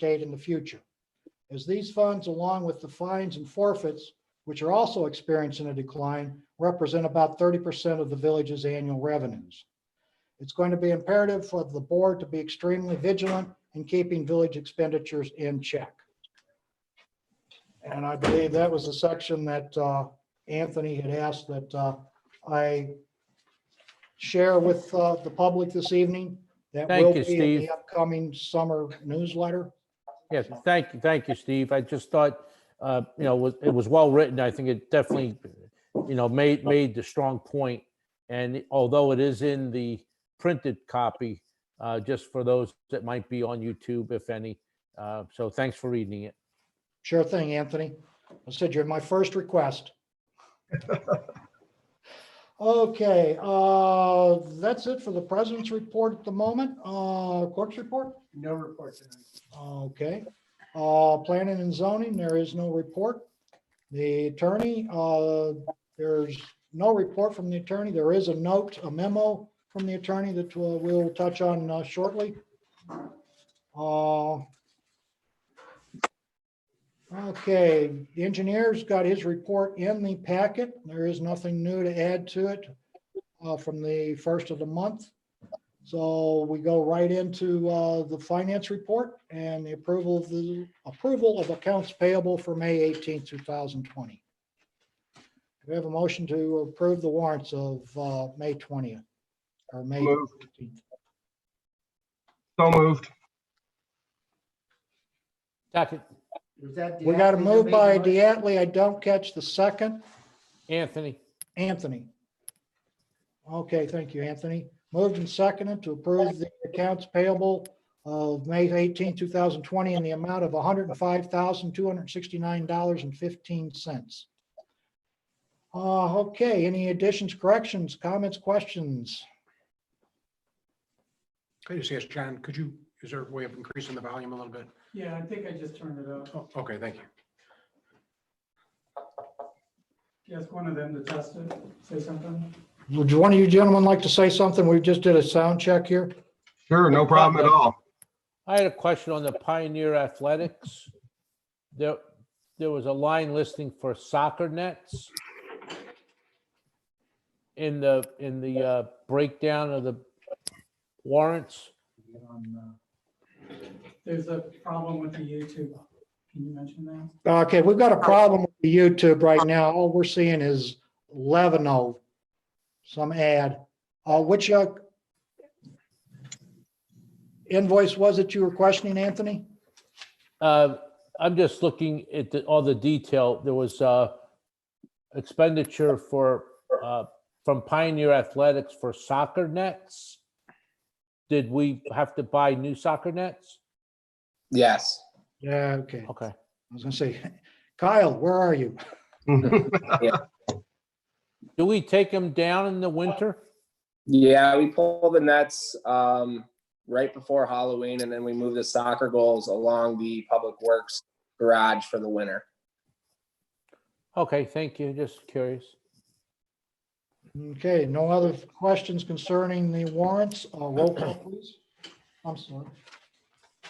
state in the future. As these funds, along with the fines and forfeits, which are also experiencing a decline, represent about 30% of the village's annual revenues. It's going to be imperative for the board to be extremely vigilant in keeping village expenditures in check. And I believe that was the section that Anthony had asked that I share with the public this evening. That Thank will you, be in Steve. the upcoming summer newsletter. Yes, thank you, Steve. I just thought, it was well written. I think it definitely, made the strong point. And although it is in the printed copy, just for those that might be on YouTube, if any. So thanks for reading it. Sure thing, Anthony. I said you're my first request. Okay, that's it for the president's report at the moment. Clerk's report? No report tonight. Okay. Planning and zoning, there is no report. The attorney, there's no report from the attorney. There is a note, a memo from the attorney that we'll touch on shortly. Okay, the engineer's got his report in the packet. There is nothing new to add to it from the first of the month. So we go right into the finance report and the approval of accounts payable for May 18th, 2020. We have a motion to approve the warrants of May 20th or May 18th. So moved. Second, We got a move by Diatley. I don't catch the second. Anthony. Anthony. Okay, thank you, Anthony. Moved and seconded to approve the accounts payable of May 18, 2020 in the amount of $105,269.15. Okay, any additions, corrections, comments, questions? I just asked John, is there a way of increasing the volume a little bit? Yeah, I think I just turned it up. Oh, okay, thank you. Ask one of them to test it, say something. Would one of you gentlemen like to say something? We just did a sound check here. Sure, no problem at all. I had a question on the Pioneer Athletics. There was a line listing for soccer nets in the breakdown of the warrants. There's a problem with the YouTube. Can you mention that? Okay, we've got a problem with the YouTube right now. All we're seeing is Levino, some ad. Which invoice was it you were questioning, Anthony? I'm just looking at all the detail. There was expenditure for from Pioneer Athletics for soccer nets. Did we have to buy new soccer nets? Yes. Yeah, okay. Okay. I was gonna say, Kyle, where are you? Do we take them down in the winter? Yeah, we pull the nets right before Halloween, and then we move the soccer goals along the Public Works garage for the winter. Okay, thank you. Just curious. Okay, no other questions concerning the warrants? Roll call, please. I'm sorry.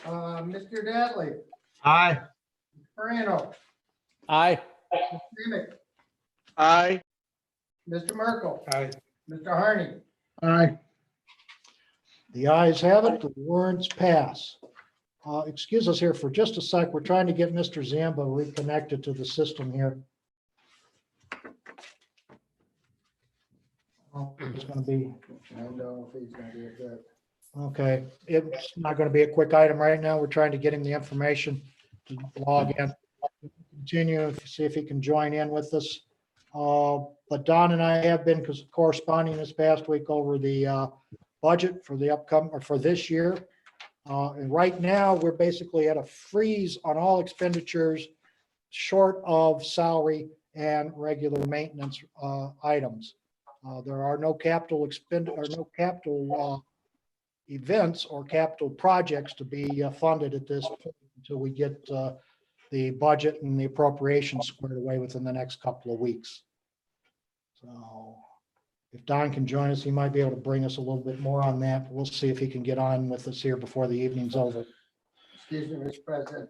Mr. Dadley, Aye. Morano, Aye. Mr. Demick, Aye. Mr. Merkel, Aye. Mr. Harney. Aye. The ayes have it, the warrants pass. Excuse us here for just a sec. We're trying to get Mr. Zamba reconnected to the system here. It's going to be. I don't know if he's gonna be good. Okay, it's not going to be a quick item right now. We're trying to get him the information to log in. Continue, see if he can join in with us. But Don and I have been corresponding this past week over the budget for the upcoming, or for this year. And right now, we're basically at a freeze on all expenditures short of salary and regular maintenance items. There are no capital events or capital projects to be funded at this point until we get the budget and the appropriations squared away within the next couple of weeks. So if Don can join us, he might be able to bring us a little bit more on that. We'll see if he can get on with us here before the evening's over. Excuse me, Mr. President,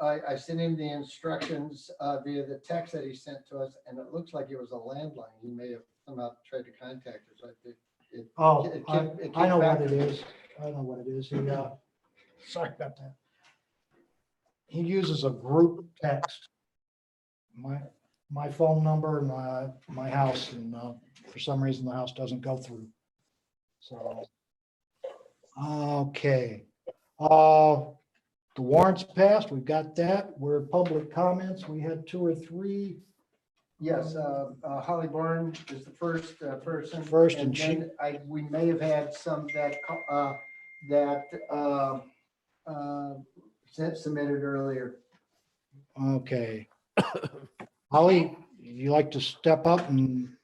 I sent him the instructions via the text that he sent to us, and it looks like it was a landline. He may have somehow tried to contact us. Oh, It I came- it I know came what back- it is. I know what it is. Sorry about that. He uses a group text. My phone number and my house, and for some reason the house doesn't go through. So, okay. The warrants passed. We've got that. We're public comments. We had 2 or 3. Yes, Holly Bourne is the first person. First, and she- then we may have had some submitted earlier. Okay. Holly, you like to step up and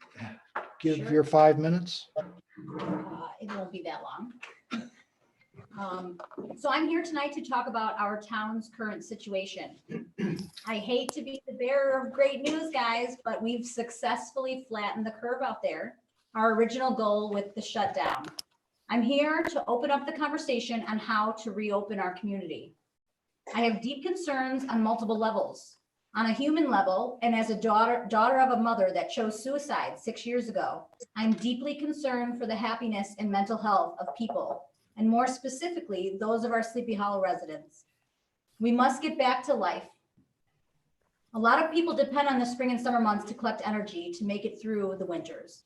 give Sure. your 5 minutes? It won't be that long. So I'm here tonight to talk about our town's current situation. I hate to be the bearer of great news, guys, but we've successfully flattened the curve out there. Our original goal with the shutdown. I'm here to open up the conversation on how to reopen our community. I have deep concerns on multiple levels. On a human level, and as a daughter of a mother that chose suicide 6 years ago, I'm deeply concerned for the happiness and mental health of people, and more specifically, those of our Sleepy Hollow residents. We must get back to life. A lot of people depend on the spring and summer months to collect energy to make it through the winters.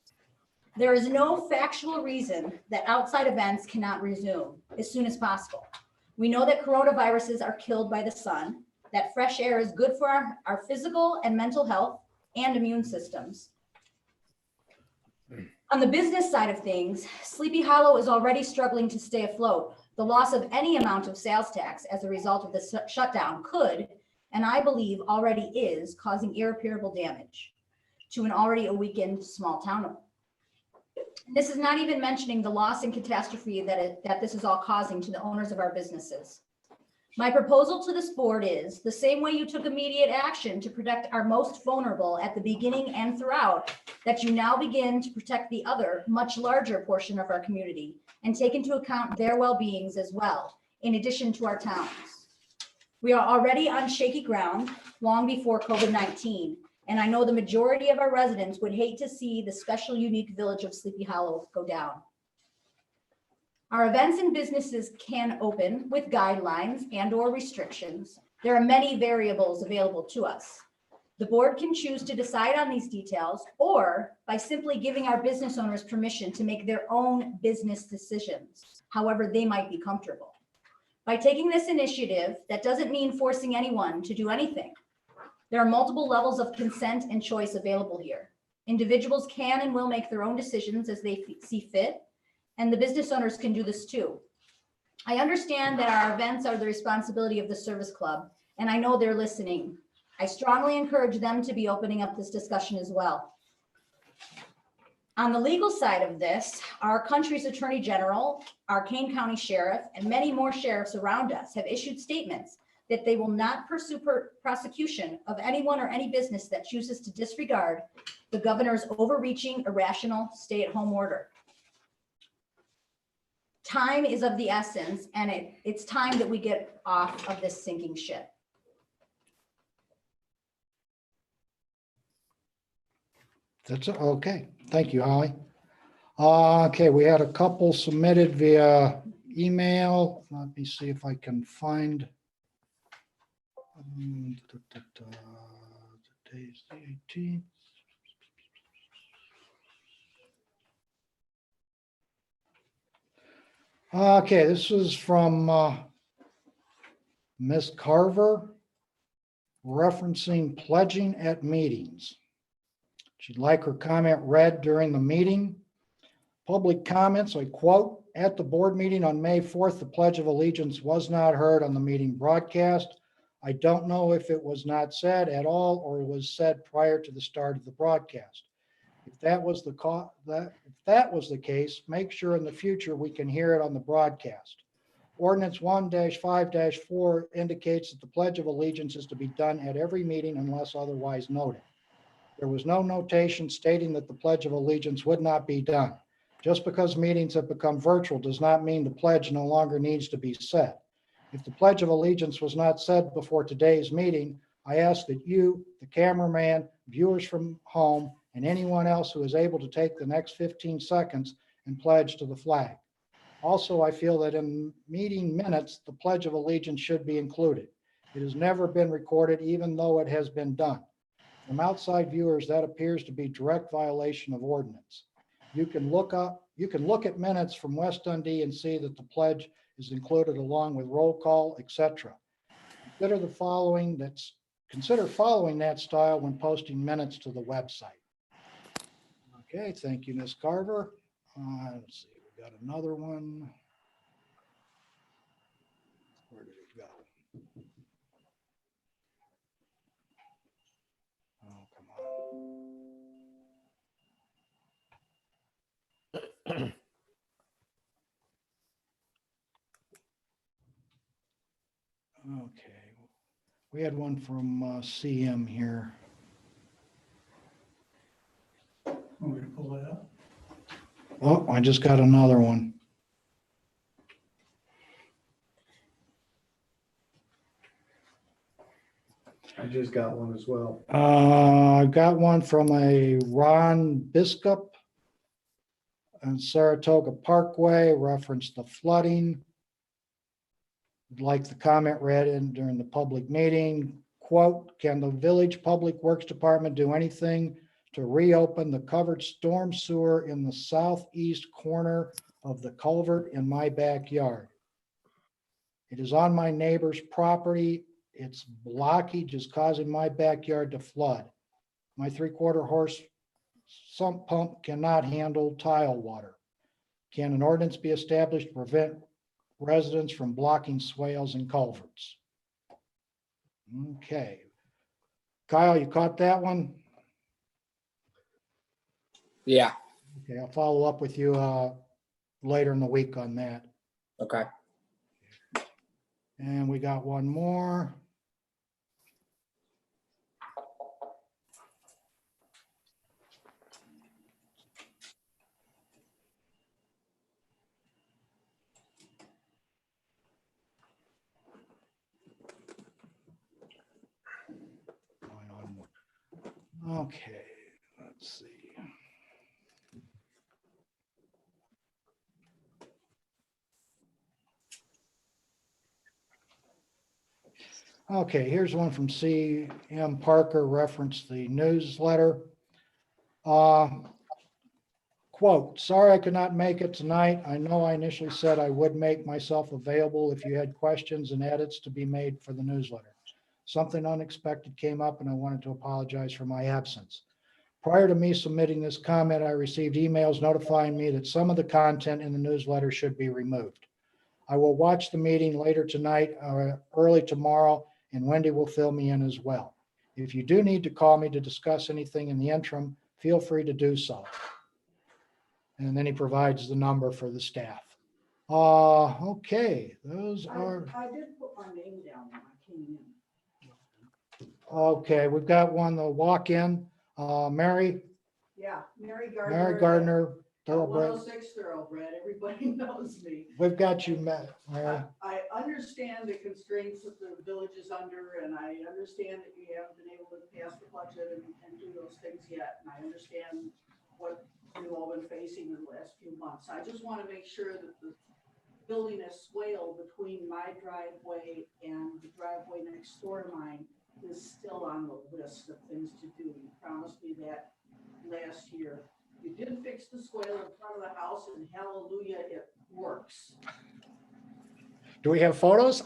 There is no factual reason that outside events cannot resume as soon as possible. We know that coronaviruses are killed by the sun, that fresh air is good for our physical and mental health and immune systems. On the business side of things, Sleepy Hollow is already struggling to stay afloat. The loss of any amount of sales tax as a result of the shutdown could, and I believe already is, causing irreparable damage to an already weakened small town. This is not even mentioning the loss and catastrophe that this is all causing to the owners of our businesses. My proposal to this board is the same way you took immediate action to protect our most vulnerable at the beginning and throughout, that you now begin to protect the other, much larger portion of our community and take into account their well-beings as well, in addition to our towns. We are already on shaky ground long before COVID-19, and I know the majority of our residents would hate to see the special, unique village of Sleepy Hollow go down. Our events and businesses can open with guidelines and/or restrictions. There are many variables available to us. The board can choose to decide on these details, or by simply giving our business owners permission to make their own business decisions, however they might be comfortable. By taking this initiative, that doesn't mean forcing anyone to do anything. There are multiple levels of consent and choice available here. Individuals can and will make their own decisions as they see fit, and the business owners can do this too. I understand that our events are the responsibility of the service club, and I know they're listening. I strongly encourage them to be opening up this discussion as well. On the legal side of this, our country's Attorney General, our Kane County Sheriff, and many more sheriffs around us have issued statements that they will not pursue prosecution of anyone or any business that chooses to disregard the governor's overreaching, irrational stay-at-home order. Time is of the essence, and it's time that we get off of this sinking ship. That's okay. Thank you, Holly. Okay, we had a couple submitted via email. Let me see if I can find. Today's the 18th. Okay, this is from Ms. Carver, referencing pledging at meetings. She'd like her comment read during the meeting. Public comments, I quote, "At the board meeting on May 4th, the Pledge of Allegiance was not heard on the meeting broadcast. I don't know if it was not said at all or was said prior to the start of the broadcast. If that was the case, make sure in the future we can hear it on the broadcast. Ordinance 1-5-4 indicates that the Pledge of Allegiance is to be done at every meeting unless otherwise noted. There was no notation stating that the Pledge of Allegiance would not be done. Just because meetings have become virtual does not mean the pledge no longer needs to be said. If the Pledge of Allegiance was not said before today's meeting, I ask that you, the cameraman, viewers from home, and anyone else who is able to take the next 15 seconds and pledge to the flag. Also, I feel that in meeting minutes, the Pledge of Allegiance should be included. It has never been recorded, even though it has been done. From outside viewers, that appears to be direct violation of ordinance. You can look at minutes from West Dundee and see that the pledge is included along with roll call, etc. Consider following that style when posting minutes to the website. Okay, thank you, Ms. Carver. Let's see, we got another one. Where did it go? Oh, come on. Okay, we had one from CM here. Want me to pull that up? Oh, I just got another one. I just got one as well. I got one from a Ron Biscup on Saratoga Parkway, referenced the flooding. Like the comment read in during the public meeting, quote, "Can the village public works department do anything to reopen the covered storm sewer in the southeast corner of the culvert in my backyard? It is on my neighbor's property. Its blockage is causing my backyard to flood. My 3/4 horse sump pump cannot handle tile water. Can an ordinance be established to prevent residents from blocking swales and culverts?" Okay. Kyle, you caught that one? Yeah, Okay, I'll follow up with you later in the week on that. okay. And we got one more. Okay, let's see. Okay, here's one from C.M. Parker, referenced the newsletter. Quote, "Sorry I could not make it tonight. I know I initially said I would make myself available if you had questions and edits to be made for the newsletter. Something unexpected came up and I wanted to apologize for my absence. Prior to me submitting this comment, I received emails notifying me that some of the content in the newsletter should be removed. I will watch the meeting later tonight or early tomorrow, and Wendy will fill me in as well. If you do need to call me to discuss anything in the interim, feel free to do so." And then he provides the number for the staff. Okay, those are, I did put my name down when I came in. okay, we've got one, the walk-in, Mary Yeah, Mary Gardner. Gardner, Thoroughbred. 106 Thoroughbred, everybody knows me. We've got you, Mary. I understand the constraints that the village is under, and I understand that you haven't been able to pass the budget and do those things yet. And I understand what you've all been facing in the last few months. I just want to make sure that the building a swale between my driveway and the driveway next door to mine is still on the list of things to do. You promised me that last year. You did fix the swale in front of the house, and hallelujah, it works. Do we have photos?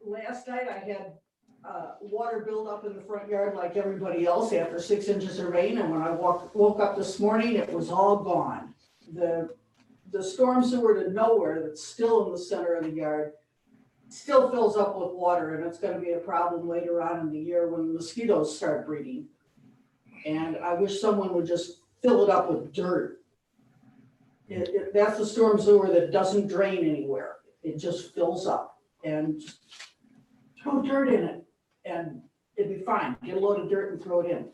Last night I had water build up in the front yard like everybody else after 6 inches of rain, and when I woke up this morning, it was all gone. The storm sewer to nowhere that's still in the center of the yard still fills up with water, and it's going to be a problem later on in the year when mosquitoes start breeding. And I wish someone would just fill it up with dirt. That's the storm sewer that doesn't drain anywhere. It just fills up, and just throw dirt in it and it'd be fine. Get a load of dirt and throw it in.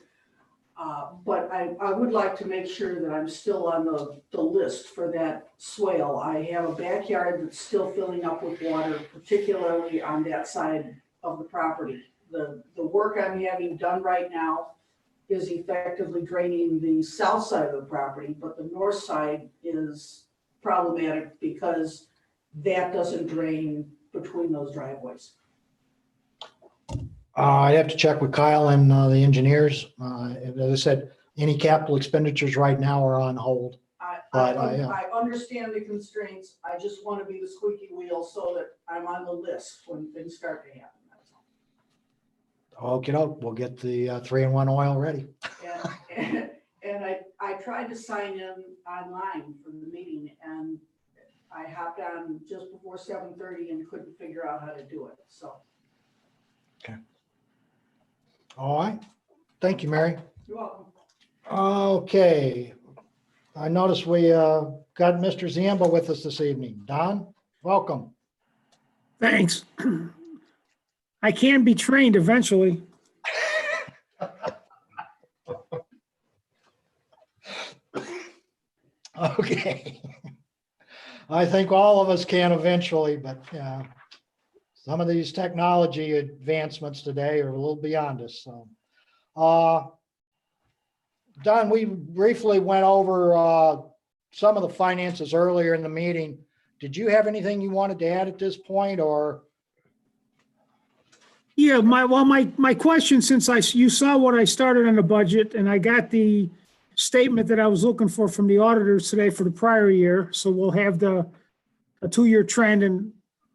But I would like to make sure that I'm still on the list for that swale. I have a backyard that's still filling up with water, particularly on that side of the property. The work I'm having done right now is effectively draining the south side of the property, but the north side is problematic because that doesn't drain between those driveways. I have to check with Kyle and the engineers. As I said, any capital expenditures right now are on hold. But I understand the constraints. I just want to be the squeaky wheel so that I'm on the list when things start to happen. That's all. Okay, we'll get the 3-in-1 oil ready. And I tried to sign in online for the meeting and I hopped on just before 7:30 and couldn't figure out how to do it, so. All right. Thank you, Mary. You're welcome. Okay. I noticed we got Mr. Ziemba with us this evening. Don, welcome. Thanks. I can be trained eventually. Okay. I think all of us can eventually, but some of these technology advancements today are a little beyond us. So, Don, we briefly went over some of the finances earlier in the meeting. Did you have anything you wanted to add at this point, or? Yeah, my question, since you saw what I started on the budget and I got the statement that I was looking for from the auditors today for the prior year. So we'll have a 2-year trend, and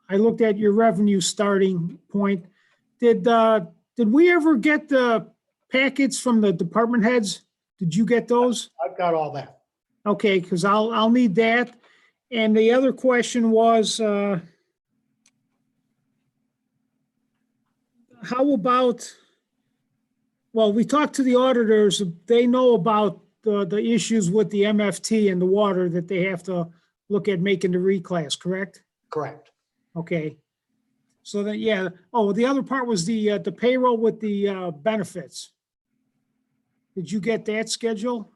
I looked at your revenue starting point. Did we ever get the packets from the department heads? Did you get those? I've got all that. Okay, because I'll need that. And the other question was, how about, well, we talked to the auditors. They know about the issues with the MFT and the water that they have to look at making the reclass, correct? Correct. Okay. So then, yeah. Oh, the other part was the payroll with the benefits. Did you get that schedule?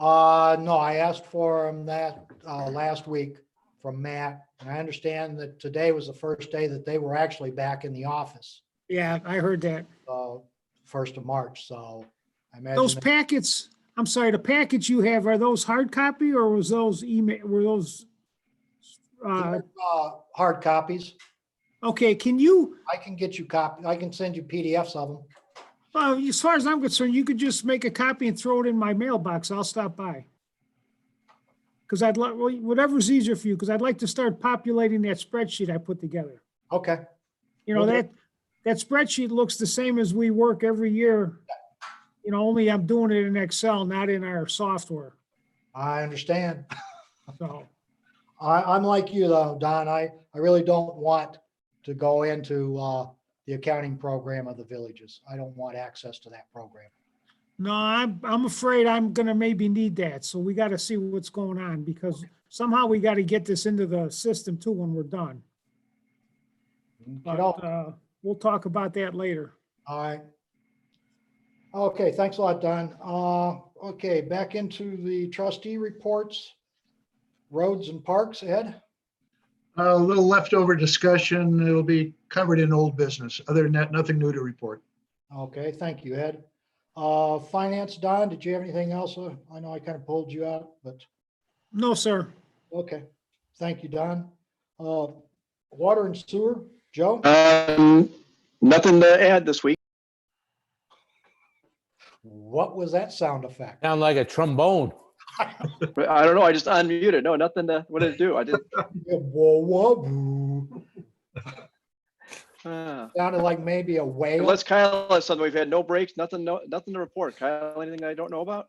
No, I asked for that last week from Matt. And I understand that today was the first day that they were actually back in the office, Yeah, I heard that. 1st of March. So I imagine Those packets, I'm sorry, the packets you have, are those hard copy or was those email, were those? Hard copies. Okay, can you, I can get you copy. I can send you PDFs of them. as far as I'm concerned, you could just make a copy and throw it in my mailbox. I'll stop by. Because I'd like, whatever's easier for you, because I'd like to start populating that spreadsheet I put together. Okay. You know, Okay. that spreadsheet looks the same as we work every year. You know, only I'm doing it in Excel, not in our software. I understand. So, I'm like you though, Don. I really don't want to go into the accounting program of the villages. I don't want access to that program. no, I'm afraid I'm gonna maybe need that. So we got to see what's going on because somehow we got to get this into the system too when we're done. But we'll talk about that later. All right. Okay, thanks a lot, Don. Okay, back into the trustee reports. Roads and parks, Ed? A little leftover discussion. It'll be covered in old business. Other than that, nothing new to report. Okay, thank you, Ed. Finance, Don, did you have anything else? I know I kind of pulled you out, but No, sir. okay. Thank you, Don. Water and sewer, Joe? Nothing to add this week. What was that sound effect? Sound like a trombone. I don't know. I just unmuted. No, nothing to, what did it do? I did. Whoa, whoa, boo. Uh, Sounded like maybe a whale. Unless Kyle has something. We've had no breaks, nothing to report. Kyle, anything I don't know about?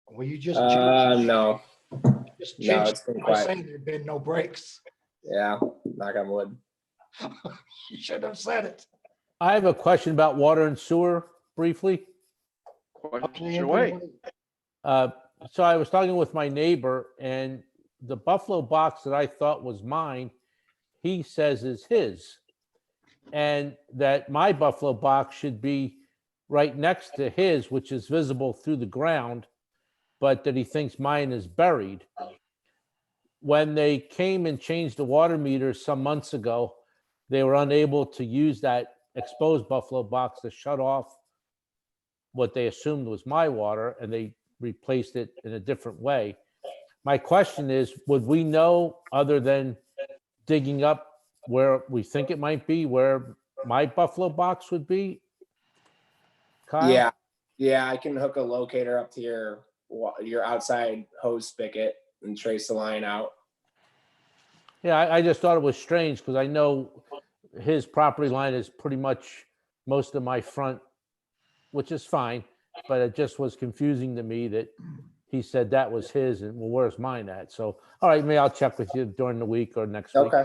Well, you just No, jinxed no, it's been by quiet. saying there've been no breaks. Yeah, knock on wood. You should have said it. I have a question about water and sewer briefly. Question away. So I was talking with my neighbor and the Buffalo box that I thought was mine, he says is his. And that my Buffalo box should be right next to his, which is visible through the ground, but that he thinks mine is buried. When they came and changed the water meters some months ago, they were unable to use that exposed buffalo box to shut off what they assumed was my water, and they replaced it in a different way. My question is, would we know, other than digging up where we think it might be, where my buffalo box would be? Kyle? Yeah, yeah, I can hook a locator up to your outside hose spigot and trace the line out. Yeah, I just thought it was strange because I know his property line is pretty much most of my front, which is fine, but it just was confusing to me that he said that was his, and well, where's mine at? So, all right, maybe I'll check with you during the week or next week. Okay.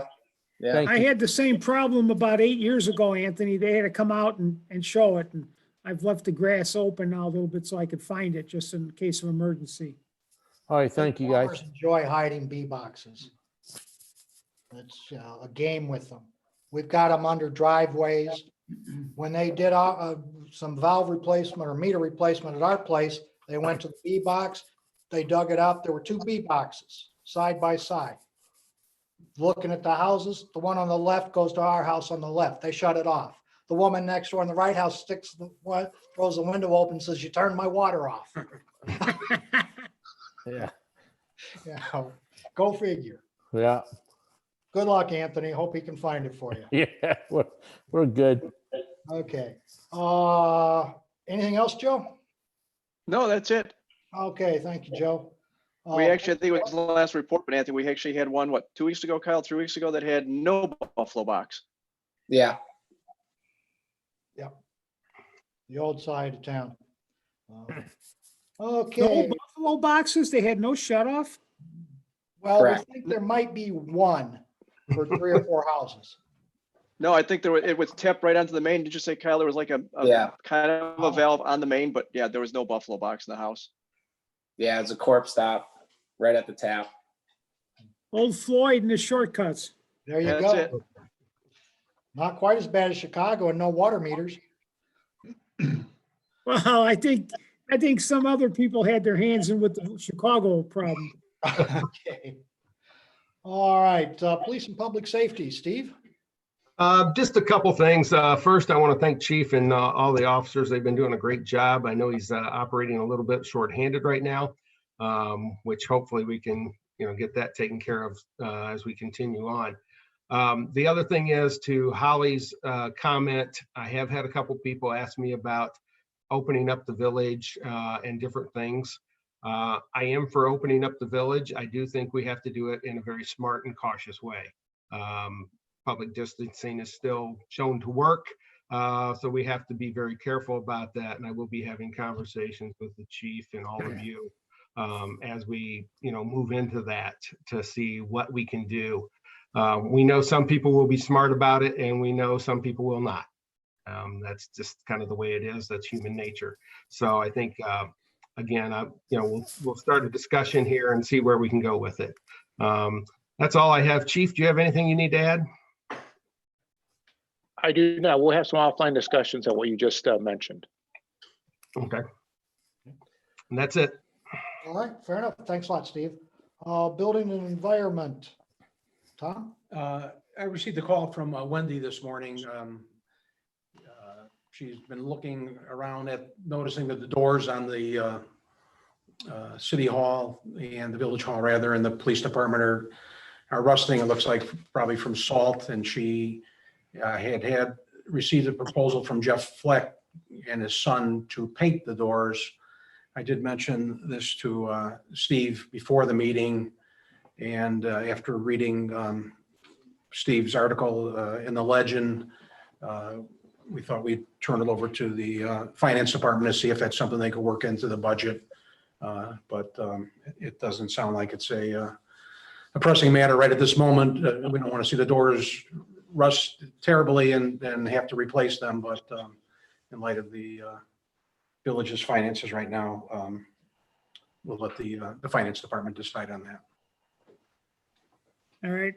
Yeah. Thank I you. had the same problem about 8 years ago, Anthony. They had to come out and show it. And I've left the grass open now a little bit so I could find it just in case of emergency. All right, thank you, guys. Farmers enjoy hiding bee boxes. It's a game with them. We've got them under driveways. When they did some valve replacement or meter replacement at our place, they went to the bee box. They dug it up. There were 2 bee boxes side by side. Looking at the houses, the one on the left goes to our house on the left. They shut it off. The woman next door in the right house throws the window open and says, "You turned my water off." Yeah, Yeah, go figure. yeah, Good luck, Anthony. Hope he can find it for you. yeah, we're good. Okay. Anything else, Joe? No, that's it. Okay, thank you, Joe. We actually, I think it was the last report, but Anthony, we actually had one, 2 weeks ago, Kyle, 3 weeks ago, that had no buffalo box. Yeah. The old side of town. No Okay, buffalo boxes, they had no shut off? well, we Correct. think there might be one for 3 or 4 houses. No, I think it was tapped right onto the main. Did you say, Kyle, there was like a Yeah. kind of a valve on the main, but yeah, there was no buffalo box in the house. Yeah, it's a corp stop right at the tap. Old Floyd and the shortcuts. There you That's it. go. Not quite as bad as Chicago and no water meters. Well, I think some other people had their hands in with the Chicago problem. Okay. All right, police and public safety, Steve? Just a couple things. First, I want to thank Chief and all the officers. They've been doing a great job. I know he's operating a little bit shorthanded right now, which hopefully we can, get that taken care of as we continue on. The other thing is, to Holly's comment, I have had a couple people ask me about opening up the village and different things. I am for opening up the village. I do think we have to do it in a very smart and cautious way. Public distancing is still shown to work, so we have to be very careful about that. And I will be having conversations with the chief and all of you as we, move into that to see what we can do. We know some people will be smart about it, and we know some people will not. That's just kind of the way it is. That's human nature. So I think, again, we'll start a discussion here and see where we can go with it. That's all I have. Chief, do you have anything you need to add? I do not. We'll have some offline discussions on what you just mentioned. Okay. And that's it. All right, fair enough. Thanks a lot, Steve. Building and environment. Tom? I received a call from Wendy this morning. She's been looking around at noticing that the doors on the city hall and the village hall rather, and the police department are rusting. It looks like probably from salt, and she had received a proposal from Jeff Fleck and his son to paint the doors. I did mention this to Steve before the meeting, and after reading Steve's article in the Legend, we thought we'd turn it over to the finance department to see if that's something they could work into the budget. But it doesn't sound like it's a pressing matter right at this moment. We don't want to see the doors rust terribly and have to replace them. But in light of the village's finances right now, we'll let the finance department decide on that. All right.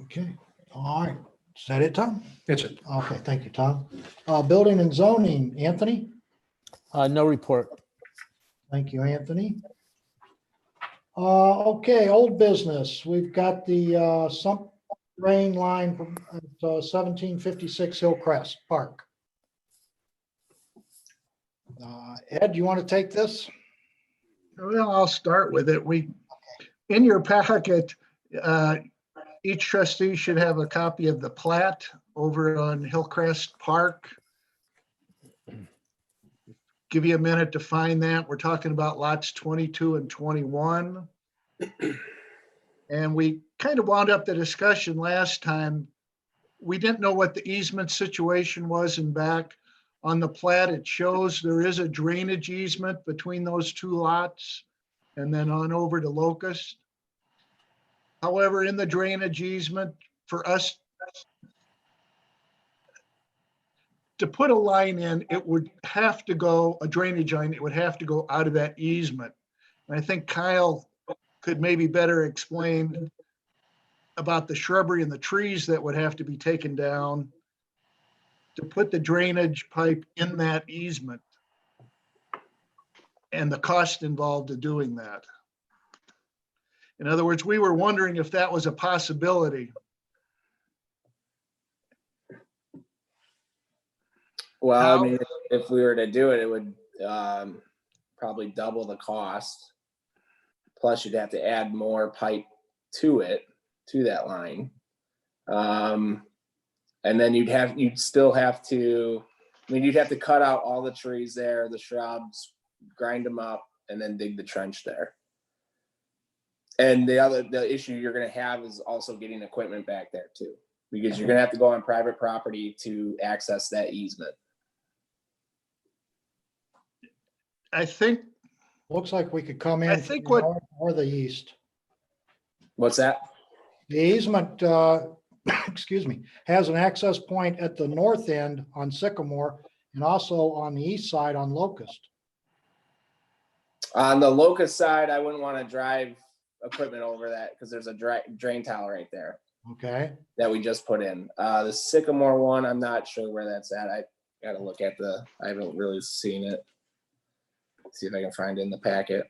Okay, all right. Is that it, Tom? That's it. Okay, thank you, Tom. Building and zoning, Anthony? No report. Thank you, Anthony. Okay, old business. We've got the sump drain line from 1756 Hillcrest Park. Ed, you want to take this? Well, I'll start with it. In your packet, each trustee should have a copy of the plat over on Hillcrest Park. Give you a minute to find that. We're talking about lots 22 and 21. And we kind of wound up the discussion last time. We didn't know what the easement situation was in back. On the plat, it shows there is a drainage easement between those two lots and then on over to Locust. However, in the drainage easement, for us to put a line in, it would have to go, a drainage line, it would have to go out of that easement. And I think Kyle could maybe better explain about the shrubbery and the trees that would have to be taken down to put the drainage pipe in that easement and the cost involved in doing that. In other words, we were wondering if that was a possibility. Well, I mean, if we were to do it, it would probably double the cost. Plus, you'd have to add more pipe to it, to that line. And then you'd still have to, I mean, you'd have to cut out all the trees there, the shrubs, grind them up, and then dig the trench there. And the issue you're gonna have is also getting equipment back there too, because you're gonna have to go on private property to access that easement. I think, Looks like we could come in I from think the what- north or the east. What's that? The easement, excuse me, has an access point at the north end on Sycamore and also on the east side on Locust. On the Locust side, I wouldn't want to drive equipment over that because there's a drain tile right there Okay, that we just put in. The Sycamore one, I'm not sure where that's at. I gotta look at I haven't really seen it. See if I can find it in the packet.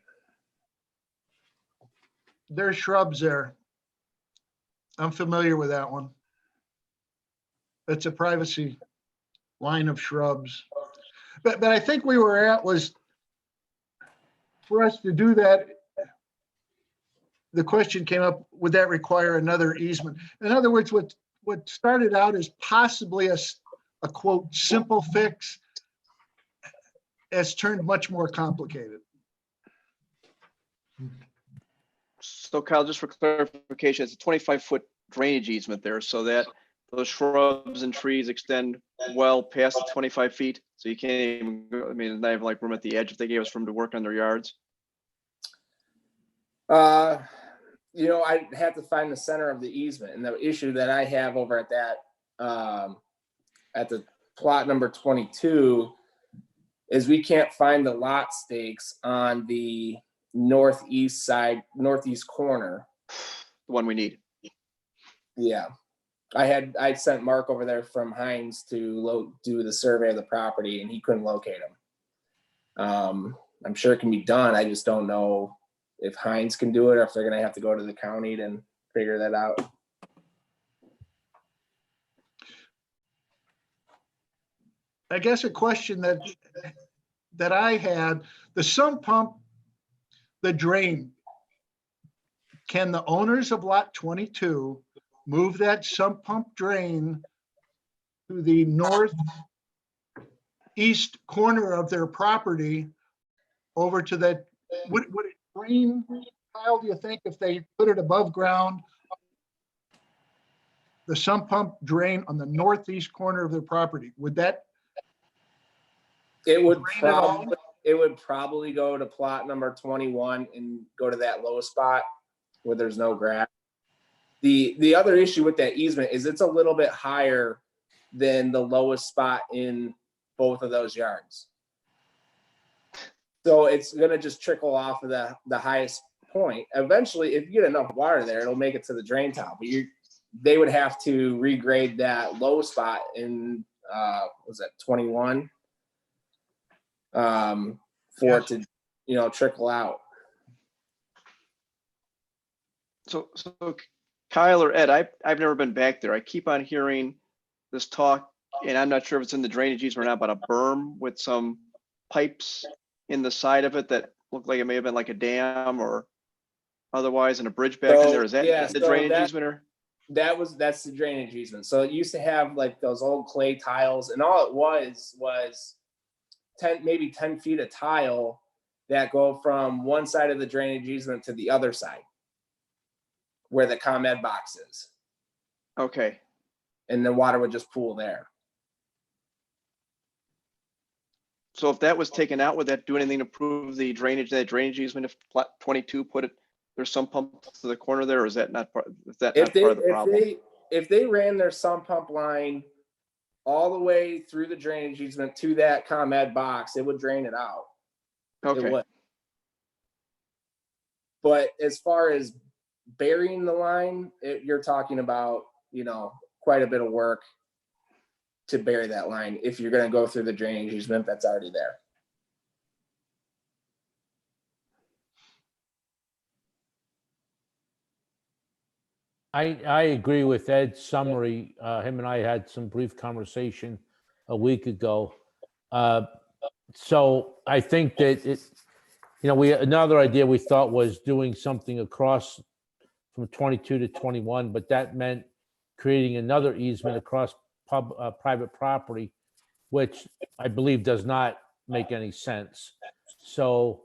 there's shrubs there. I'm familiar with that one. It's a privacy line of shrubs. But I think we were at was for us to do that. The question came up, would that require another easement? In other words, what started out as possibly a quote, simple fix has turned much more complicated. So Kyle, just for clarification, it's a 25-foot drainage easement there, so that those shrubs and trees extend well past the 25 feet. So you can't even go, I mean, not even like room at the edge if they gave us room to work on their yards. You know, I have to find the center of the easement, and the issue that I have over at that, at the plot number 22, is we can't find the lot stakes on the northeast side, northeast corner. The one we need. Yeah, I sent Mark over there from Hines to do the survey of the property, and he couldn't locate them. I'm sure it can be done. I just don't know if Hines can do it or if they're gonna have to go to the county to figure that out. I guess a question that I had, the sump pump, the drain, can the owners of lot 22 move that sump pump drain to the northeast corner of their property over to that, would it drain, Kyle, do you think, if they put it above ground? The sump pump drain on the northeast corner of their property, would that? It would drain at all? probably go to plot number 21 and go to that low spot where there's no grass. The other issue with that easement is it's a little bit higher than the lowest spot in both of those yards. So it's gonna just trickle off of the highest point. Eventually, if you get enough water there, it'll make it to the drain tile. But they would have to regrade that low spot in, was that 21? For it to, trickle out. So Kyle or Ed, I've never been back there. I keep on hearing this talk, and I'm not sure if it's in the drainage easement or not, but a berm with some pipes in the side of it that looked like it may have been like a dam or otherwise, and a bridge back in there. Is that the drainage easement or? That's the drainage easement. So it used to have like those old clay tiles, and all it was 10 feet of tile that go from one side of the drainage easement to the other side, where the ComEd box is. Okay. And the water would just pool there. So if that was taken out, would that do anything to improve the drainage, that drainage easement? If Plot 22 put it, there's some pump to the corner there, or is that not part, is that not part of the problem? If they ran their sump pump line all the way through the drainage easement to that ComEd box, it would drain it out. Okay. It would. But as far as burying the line, you're talking about, quite a bit of work to bury that line if you're going to go through the drainage easement that's already there. I agree with Ed's summary. Him and I had some brief conversation a week ago. So I think that another idea we thought was doing something across from 22 to 21, but that meant creating another easement across private property, which I believe does not make any sense. So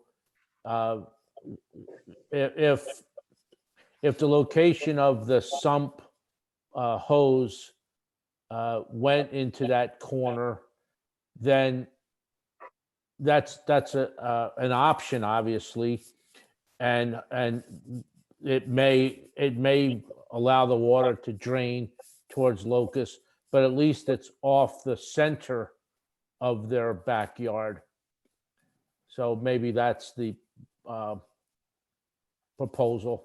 if the location of the sump hose went into that corner, then that's an option, obviously, and it may allow the water to drain towards Locust, but at least it's off the center of their backyard. So maybe that's the proposal.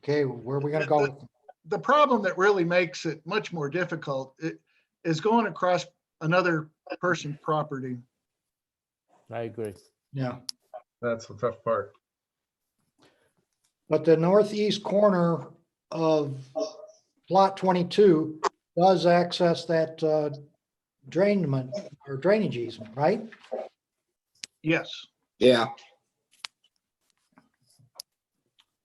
Okay, where are we gonna go? The problem that really makes it much more difficult is going across another person's property. I agree. Yeah, That's the tough part. but the northeast corner of Plot 22 does access that drainment or drainage easement, right? Yes. Yeah.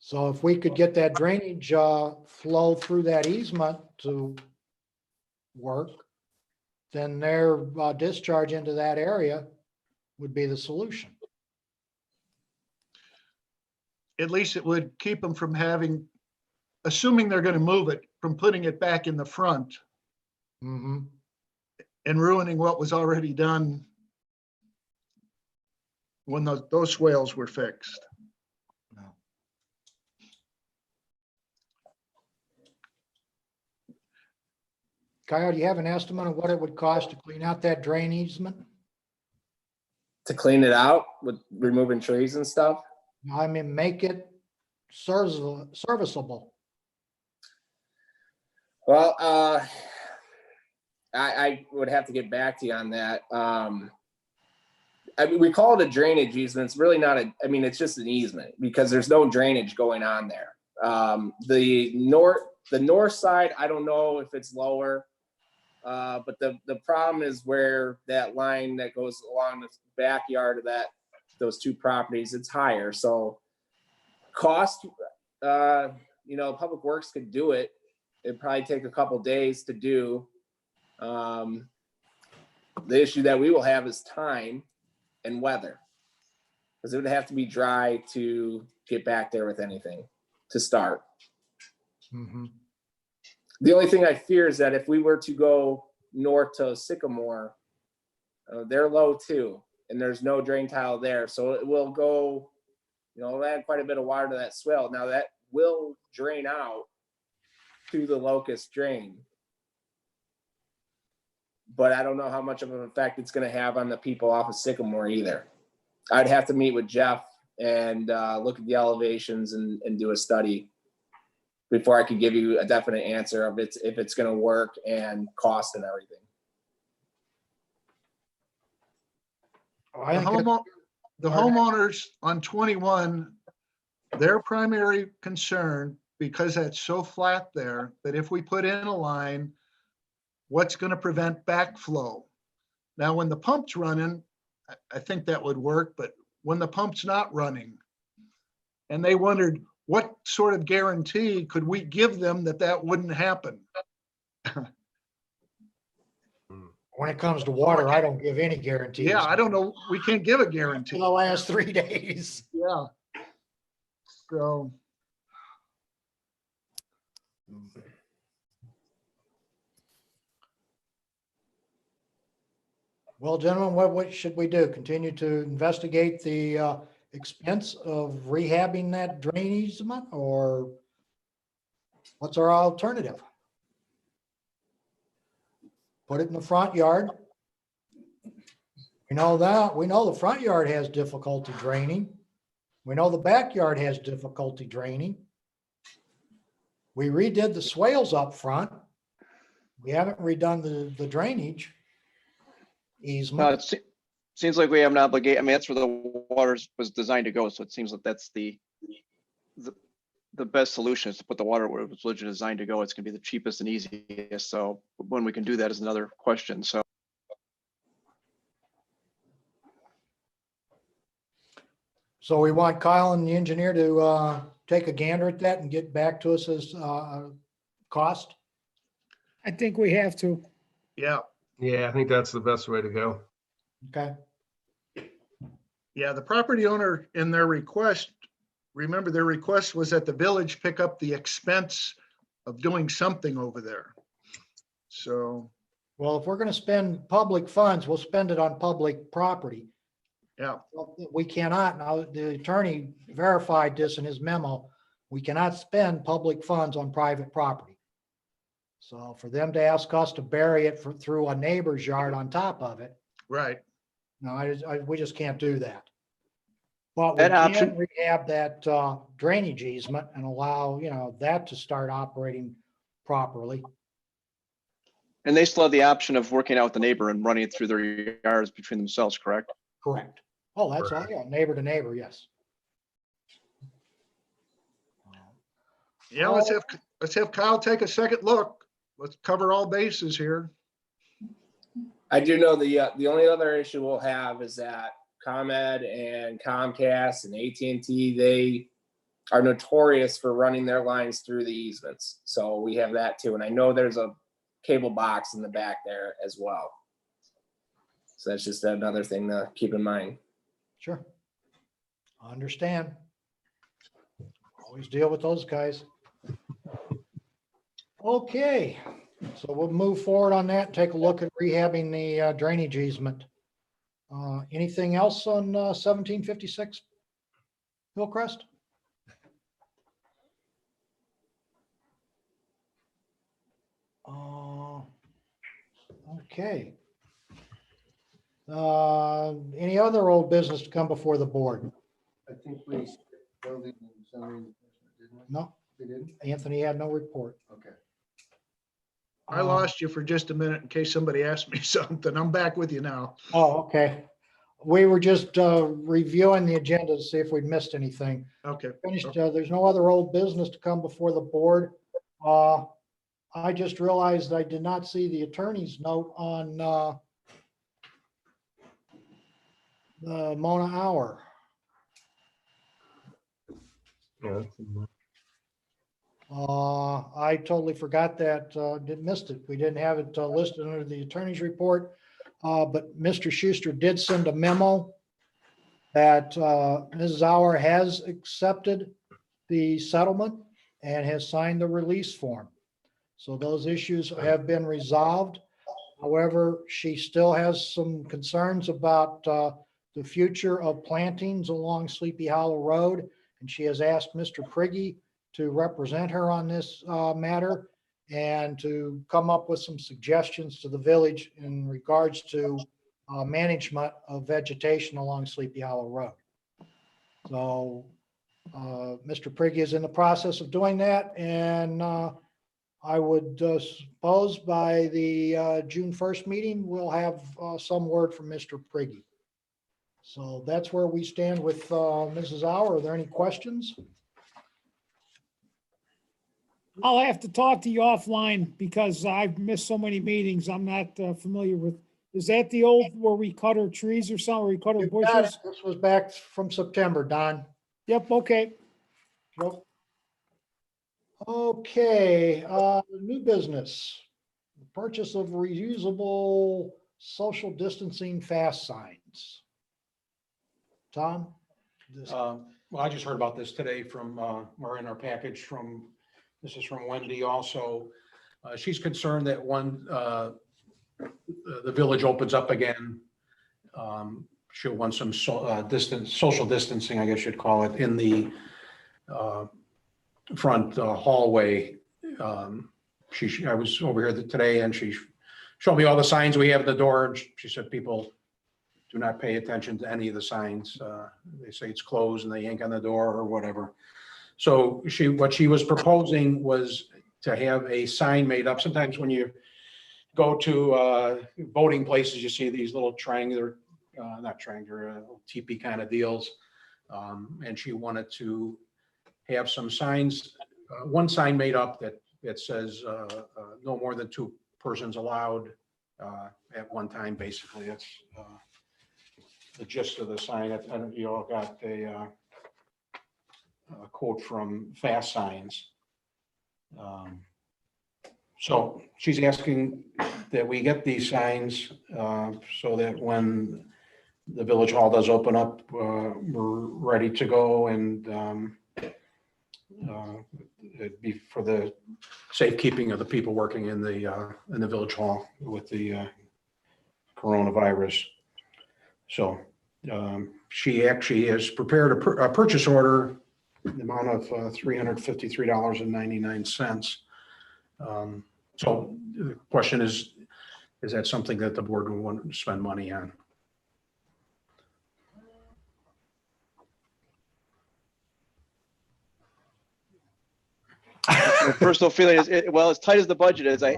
So if we could get that drainage flow through that easement to work, then their discharge into that area would be the solution. At least it would keep them from having, assuming they're going to move it, from putting it back in the front Mm-hmm. and ruining what was already done when those swales were fixed. Kyle, do you have an estimate of what it would cost to clean out that drain easement? To clean it out with removing trees and stuff? I mean, make it serviceable. Well, I would have to get back to you on that. I mean, we call it a drainage easement. It's really not it's just an easement because there's no drainage going on there. The north side, I don't know if it's lower, but the problem is where that line that goes along the backyard of those two properties, it's higher. So cost, Public Works could do it. It'd probably take a couple days to do. The issue that we will have is time and weather, because it would have to be dry to get back there with anything to start. Mm-hmm. The only thing I fear is that if we were to go north to Sycamore, they're low too, and there's no drain tile there. So it will go, it'll add quite a bit of water to that swell. Now that will drain out to the Locust drain. but I don't know how much of an effect it's gonna have on the people off of Sycamore either. I'd have to meet with Jeff and look at the elevations and do a study before I could give you a definite answer of if it's gonna work and cost and everything. I think it- The homeowners on 21, their primary concern, because that's so flat there, that if we put in a line, what's going to prevent backflow? Now, when the pump's running, I think that would work, but when the pump's not running, and they wondered, what sort of guarantee could we give them that that wouldn't happen? when it comes to water, I don't give any guarantees. Yeah, I don't know. We can't give a For guarantee. the last 3 days. Yeah. So. Well, gentlemen, what should we do? Continue to investigate the expense of rehabbing that drain easement, or what's our alternative? Put it in the front yard. We know that. We know the front yard has difficulty draining. We know the backyard has difficulty draining. We redid the swales up front. We haven't redone the drainage easement. Seems like we have an obligation. I mean, that's where the water was designed to go. So it seems like that's the best solution is to put the water where it was originally designed to go. It's gonna be the cheapest and easiest. So when we can do that is another question. So we want Kyle and the engineer to take a gander at that and get back to us as cost. I think we have to. Yeah, Yeah, I think that's the best way to go. Okay. yeah, the property owner in their request, remember their request was that the village pick up the expense of doing something over there. So, Well, if we're going to spend public funds, we'll spend it on public property. yeah, We cannot, now the attorney verified this in his memo, we cannot spend public funds on private property. So for them to ask us to bury it through a neighbor's yard on top of it, right. no, we just can't do that. But we That can option- rehab that drainage easement and allow, that to start operating properly. And they still have the option of working out with the neighbor and running it through their yards between themselves, correct? Correct. Oh, that's all, yeah, neighbor to neighbor, yes. Yeah, let's have Kyle take a second look. Let's cover all bases here. I do know the only other issue we'll have is that ComEd and Comcast and AT&T, they are notorious for running their lines through the easements. So we have that too. And I know there's a cable box in the back there as well. So that's just another thing to keep in mind. Sure. Understand. Always deal with those guys. Okay, so we'll move forward on that, take a look at rehabbing the drainage easement. Anything else on 1756 Hillcrest? Okay. Any other old business to come before the board? I think we skipped building and zoning, didn't we? No, We didn't? Anthony had no report. Okay. I lost you for just a minute in case somebody asked me something. I'm back with you now. Oh, okay. We were just reviewing the agenda to see if we'd missed anything. Okay. Finished, there's no other old business to come before the board. I just realized I did not see the attorney's note on the Mona Hour. Yeah. I totally forgot that, missed it. We didn't have it listed under the attorney's report. But Mr. Schuster did send a memo that Mrs. Auer has accepted the settlement and has signed the release form. So those issues have been resolved. However, she still has some concerns about the future of plantings along Sleepy Hollow Road. And she has asked Mr. Priggy to represent her on this matter. and to come up with some suggestions to the village in regards to management of vegetation along Sleepy Hollow Road. So Mr. Priggy is in the process of doing that, and I would suppose by the June 1st meeting, we'll have some word from Mr. Priggy. So that's where we stand with Mrs. Auer. Are there any questions? I'll have to talk to you offline because I've missed so many meetings. I'm not familiar with. Is that the old where we cut our trees or something, where we cut our You got it. bushes? This was back from September, Don. Yep, okay. Yep. Okay, new business. Purchase of reusable social distancing fast signs. Tom? This- Well, I just heard about this today from, or in our package from, this is from Wendy also. She's concerned that when the village opens up again, she'll want some social distancing, I guess you'd call it, in the front hallway. I was over here today and she showed me all the signs we have at the door. And she said people do not pay attention to any of the signs. They say it's closed and they yank on the door or whatever. So what she was proposing was to have a sign made up. Sometimes when you go to voting places, you see these little triangular, not triangular, teepee kind of deals. And she wanted to have some signs, one sign made up that says no more than 2 persons allowed at one time, basically. That's the gist of the sign. I don't, you all got a quote from Fast Signs. So she's asking that we get these signs so that when the village hall does open up, we're ready to go, and it'd be for the safekeeping of the people working in the village hall with the coronavirus. So she actually has prepared a purchase order in the amount of $353.99. So the question is that something that the board would want to spend money on? My personal feeling is, well, as tight as the budget is, I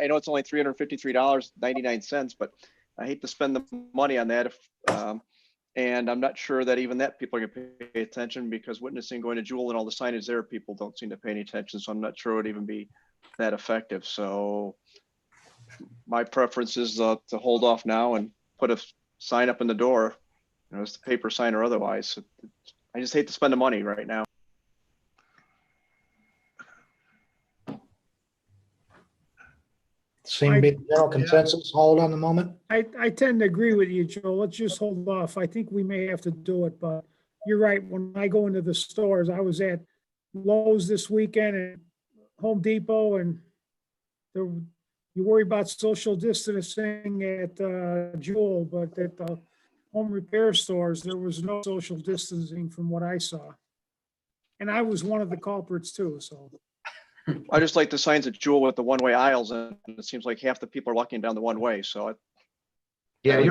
know it's only $353.99, but I hate to spend the money on that. And I'm not sure that even that people are gonna pay attention, because witnessing going to Jewel and all the signage there, people don't seem to pay any attention. So I'm not sure it would even be that effective. So my preference is to hold off now and put a sign up in the door, it's the paper sign or otherwise. So I just hate to spend the money right now. Seem to be the general consensus, hold on the moment. I tend to agree with you, Joe. Let's just hold off. I think we may have to do it, but you're right. When I go into the stores, I was at Lowe's this weekend and Home Depot, and you worry about social distancing at Jewel, but at the home repair stores, there was no social distancing from what I saw. And I was one of the culprits too, so. I just like the signs at Jewel with the one-way aisles, and it seems like half the people are walking down the one way. So Yeah,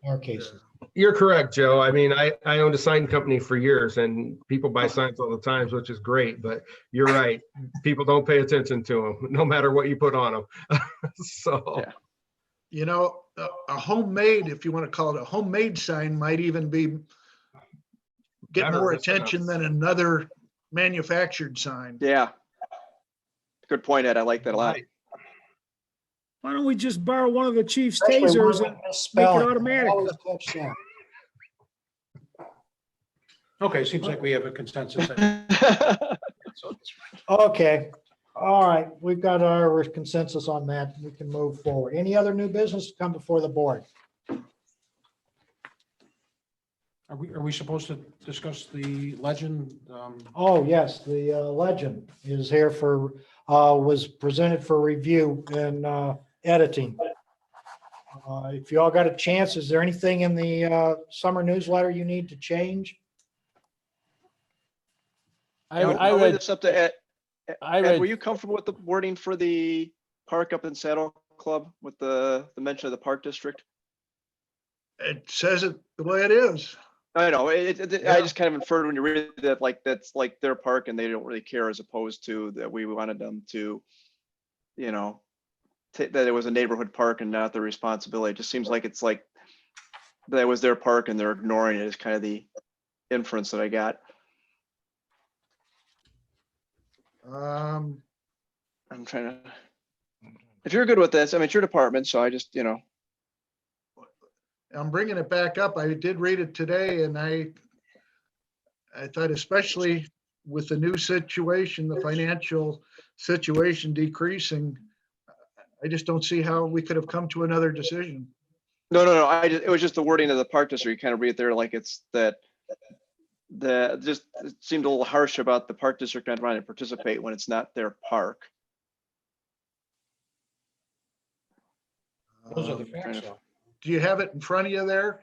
Our cases. you're correct, Joe. I mean, I owned a sign company for years and people buy signs all the time, which is great, but you're right. People don't pay attention to them, no matter what you put on them. So, Yeah. A homemade, if you want to call it a homemade sign, might even get Better, more that's attention than another manufactured sign. yeah, good point, Ed. I like that a lot. right. Why don't we just borrow one of the chief's Especially tasers one and with make it misspelling. automatic? Always catch that. Okay, seems like we have a consensus. Okay, all right, we've got our consensus on that. We can move forward. Any other new business to come before the board? Are we supposed to discuss the legend? Oh, yes, the legend is here for, was presented for review and editing. If you all got a chance, is there anything in the summer newsletter you need to change? I I'll leave read, this up to Ed. I Ed, read, were you comfortable with the wording for the park up in Saddle Club with the mention of the park district? It says it the way it is. I know, I Yeah. just kind of inferred when you read that, like, that's like their park and they don't really care, as opposed to that we wanted them to, you know, that it was a neighborhood park and not their responsibility. It just seems like it's like that was their park and they're ignoring it is kind of the inference that I got. Um, I'm trying to, if you're good with this, I mean, it's your department, so I just, you know, I'm bringing it back up. I did read it today and I thought especially with the new situation, the financial situation decreasing, I just don't see how we could have come to another decision. no, it was just the wording of the park district. You kind of read it there like it's that just it seemed a little harsh about the park district not wanting to participate when it's not their park. Those are the Um, facts, though. Do you have it in front of you there?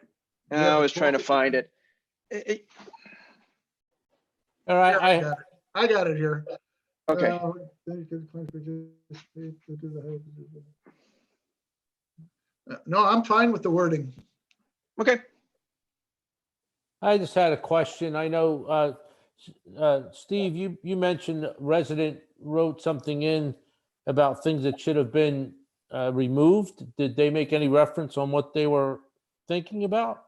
Do you I have was the trying to quote? find it. all right, Here, I got it here. Okay, No, I'm fine with the wording. okay. I just had a question. I know, Steve, you mentioned a resident wrote something in about things that should have been removed. Did they make any reference on what they were thinking about?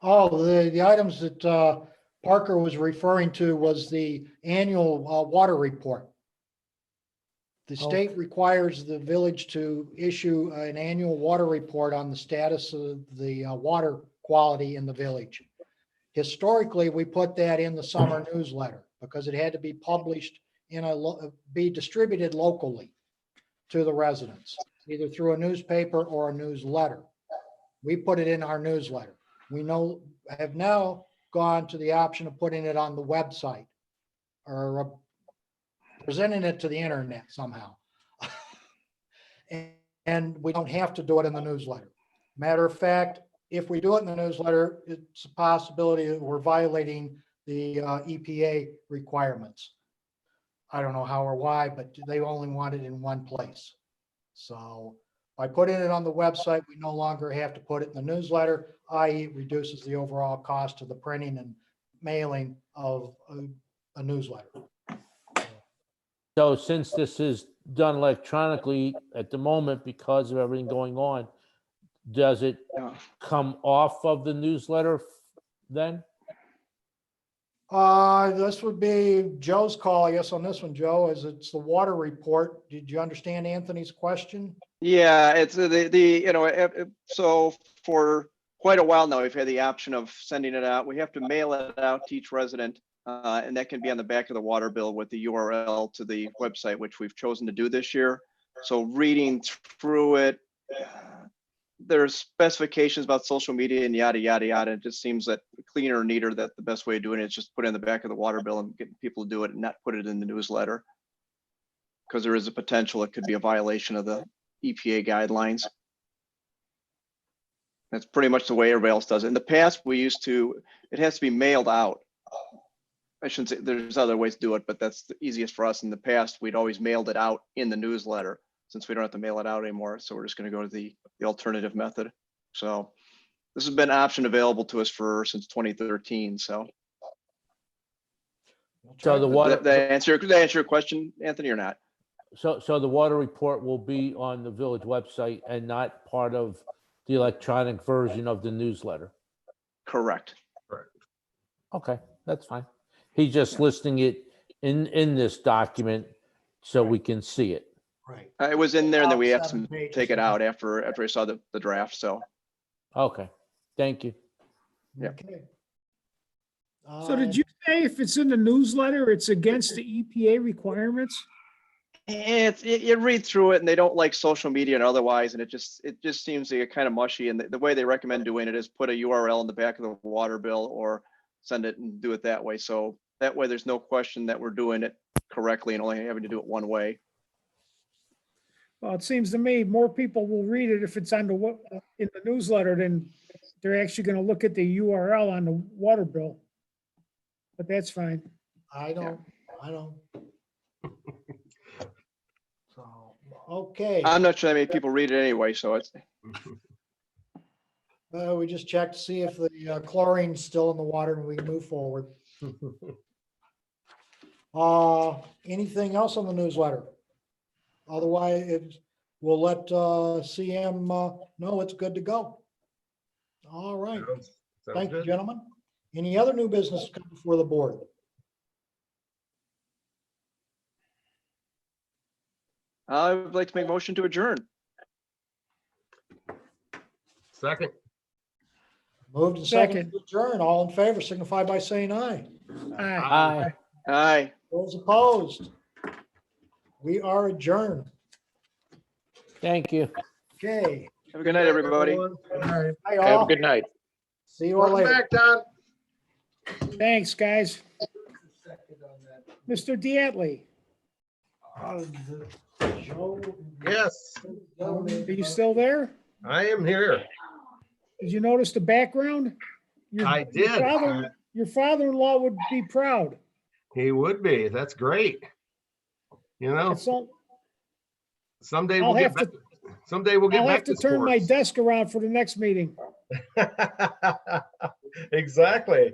Oh, the items that Parker was referring to was the annual water report. The state requires the village to issue an annual water report on the status of the water quality in the village. Historically, we put that in the summer newsletter because it had to be published be distributed locally to the residents, either through a newspaper or a newsletter. We put it in our newsletter. We have now gone to the option of putting it on the website or presenting it to the internet somehow. And we don't have to do it in the newsletter. Matter of fact, if we do it in the newsletter, it's a possibility that we're violating the EPA requirements. I don't know how or why, but they only want it in one place. So by putting it on the website, we no longer have to put it in the newsletter, i.e. it reduces the overall cost of the printing and mailing of a newsletter. So since this is done electronically at the moment because of everything going on, does it come off of the newsletter then? This would be Joe's call, I guess, on this one, Joe, is it's the water report. Did you understand Anthony's question? Yeah, it's you know, so for quite a while now, we've had the option of sending it out. We have to mail it out to each resident, and that can be on the back of the water bill with the URL to the website, which we've chosen to do this year. So reading through it, there's specifications about social media and yada, yada, yada. It just seems that cleaner, neater, that the best way of doing it is just put it in the back of the water bill and getting people to do it and not put it in the newsletter. Because there is a potential it could be a violation of the EPA guidelines. That's pretty much the way everybody else does it. In the past, it has to be mailed out. I shouldn't say, there's other ways to do it, but that's the easiest for us. In the past, we'd always mailed it out in the newsletter. Since we don't have to mail it out anymore, so we're just going to go to the alternative method. So this has been an option available to us since 2013. So So the water, did that answer your question, Anthony, or not? so the water report will be on the village website and not part of the electronic version of the newsletter. Correct. Okay, that's fine. He's just listing it in this document so we can see it. Right. It was in there, and then we have Seven to pages take it of out after I saw the draft. So Okay, thank you. Yeah. Okay. So did you say if it's in the newsletter, it's against the EPA requirements? you read through it, and they don't like social media and otherwise, and it just seems to get kind of mushy. And the way they recommend doing it is put a URL in the back of the water bill or send it and do it that way. So that way, there's no question that we're doing it correctly and only having to do it one way. Well, it seems to me more people will read it if it's on in the newsletter than they're actually going to look at the URL on the water bill. But that's fine. I don't, I don't. So, okay, I'm not sure that many people read it anyway, so it's, we just checked to see if the chlorine's still in the water and we can move forward. Anything else on the newsletter? Otherwise, we'll let CM know it's good to go. All right. Sounds Thank you, good. gentlemen. Any other new business to come before the board? I would like to make a motion to adjourn. Second. Moved and seconded to adjourn. All in favor signify by saying aye. Aye. Aye. Those opposed? We are adjourned. Thank you. Okay. Have a good night, everybody. All right. Hi, Have a all. good night. See you all Welcome later. back, Don. Thanks, guys. Mr. Diatley, Joe. Yes, are you still there? I am here. Did you notice the background? I did. Your father-in-law would be proud. He would be. That's great. You know, It's all, someday I'll we'll get have back. to- Someday we'll get I'll back have to turn my sports. desk around for the next meeting. Exactly.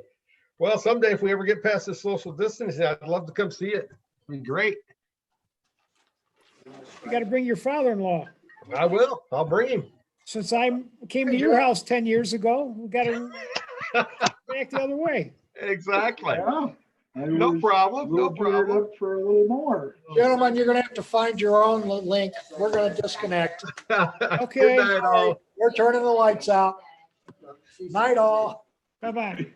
Well, someday if we ever get past the social distancing, I'd love to come see it. It'd be great. You got to bring your father-in-law. I will. I'll bring him. Since I came to your house 10 years ago, we got to back the other way. Exactly. Yeah. No problem. No problem. For a little more. Gentlemen, you're gonna have to find your own link. We're gonna disconnect. Okay. Good night, all. We're turning the lights out. Night all. Bye-bye.